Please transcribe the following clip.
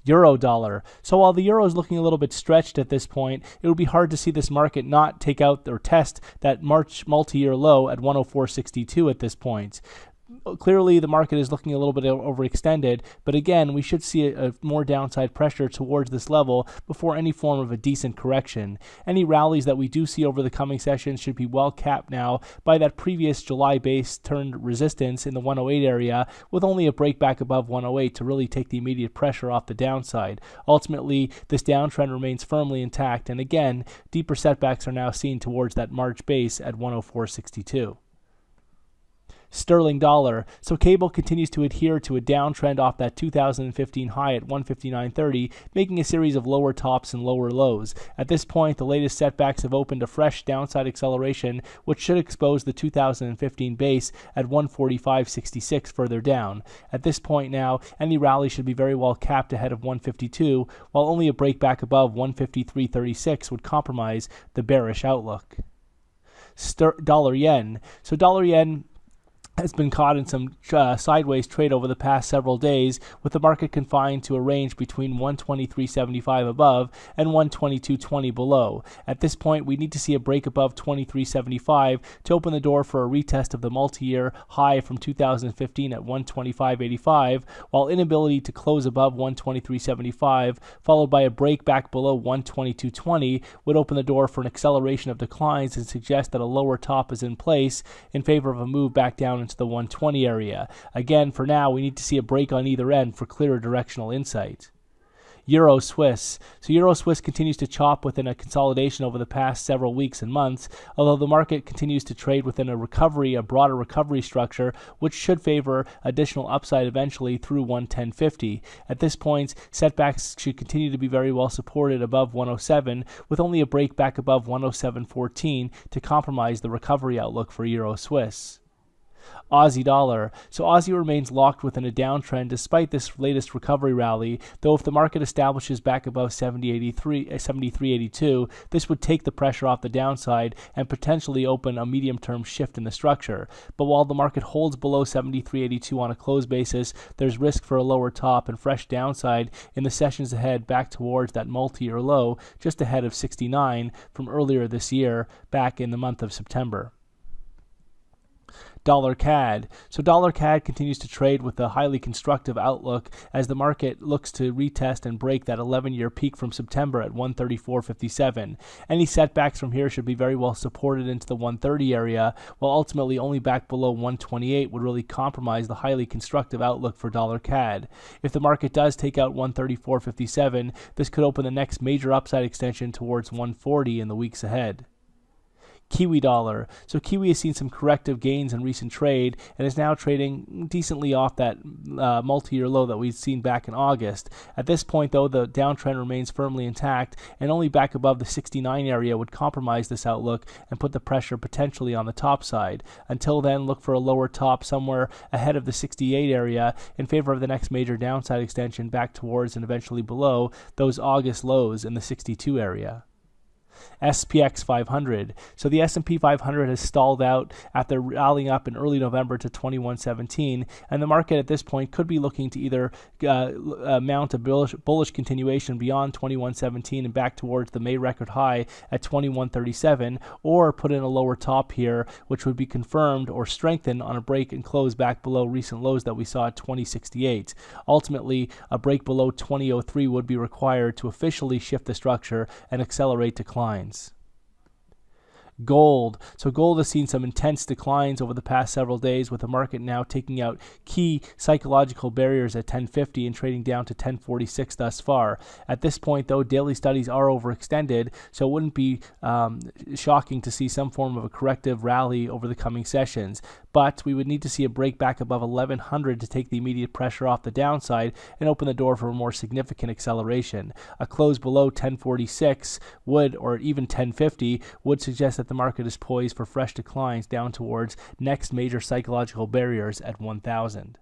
Euro dollar. So while the euro is looking a little bit stretched at this point, it would be hard to see this market not take out or test that March multi-year low at 104.62 at this point. Clearly, the market is looking a little bit overextended, but again, we should see a more downside pressure towards this level before any form of a decent correction. Any rallies that we do see over the coming sessions should be well capped now by that previous July base turned resistance in the 108 area, with only a break back above 108 to really take the immediate pressure off the downside. Ultimately, this downtrend remains firmly intact, and again, deeper setbacks are now seen towards that March base at 104.62. Sterling dollar. So cable continues to adhere to a downtrend off that 2015 high at 159.30, making a series of lower tops and lower lows. At this point, the latest setbacks have opened a fresh downside acceleration, which should expose the 2015 base at 145.66 further down. At this point now, any rally should be very well capped ahead of 152, while only a break back above 153.36 would compromise the bearish outlook. Dollar yen. So dollar yen has been caught in some sideways trade over the past several days, with the market confined to a range between 123.75 above and 122.20 below. At this point, we need to see a break above 23.75 to open the door for a retest of the multi-year high from 2015 at 125.85, while inability to close above 123.75, followed by a break back below 122.20, would open the door for an acceleration of declines and suggest that a lower top is in place in favor of a move back down into the 120 area. Again, for now, we need to see a break on either end for clearer directional insight. Euro Swiss. So Euro Swiss continues to chop within a consolidation over the past several weeks and months, although the market continues to trade within a broader recovery structure, which should favor additional upside eventually through 110.50. At this point, setbacks should continue to be very well supported above 107, with only a break back above 107.14 to compromise the recovery outlook for Euro Swiss. Aussie dollar. So Aussie remains locked within a downtrend despite this latest recovery rally, though if the market establishes back above 73.82, this would take the pressure off the downside and potentially open a medium-term shift in the structure. But while the market holds below 73.82 on a close basis, there's risk for a lower top and fresh downside in the sessions ahead back towards that multi-year low just ahead of 69 from earlier this year, back in the month of September. Dollar CAD. So dollar CAD continues to trade with a highly constructive outlook as the market looks to retest and break that 11-year peak from September at 134.57. Any setbacks from here should be very well supported into the 130 area, while ultimately only back below 128 would really compromise the highly constructive outlook for dollar CAD. If the market does take out 134.57, this could open the next major upside extension towards 140 in the weeks ahead. Kiwi dollar. So Kiwi has seen some corrective gains in recent trade and is now trading decently off that multi-year low that we've seen back in August. At this point, though, the downtrend remains firmly intact, and only back above the 69 area would compromise this outlook and put the pressure potentially on the top side. Until then, look for a lower top somewhere ahead of the 68 area in favor of the next major downside extension back towards and eventually below those August lows in the 62 area. SPX 500. So the S&P 500 has stalled out after rallying up in early November to 2117, and the market at this point could be looking to either mount a bullish continuation beyond 2117 and back towards the May record high at 2137, or put in a lower top here, which would be confirmed or strengthened on a break and close back below recent lows that we saw at 2068. Ultimately, a break below 2003 would be required to officially shift the structure and accelerate declines. Gold. So gold has seen some intense declines over the past several days, with the market now taking out key psychological barriers at 1050 and trading down to 1046 thus far. At this point, though, daily studies are overextended, so it wouldn't be shocking to see some form of a corrective rally over the coming sessions. But we would need to see a break back above 1100 to take the immediate pressure off the downside and open the door for a more significant acceleration. A close below 1046 would, or even 1050, would suggest that the market is poised for fresh declines down towards next major psychological barriers at 1000.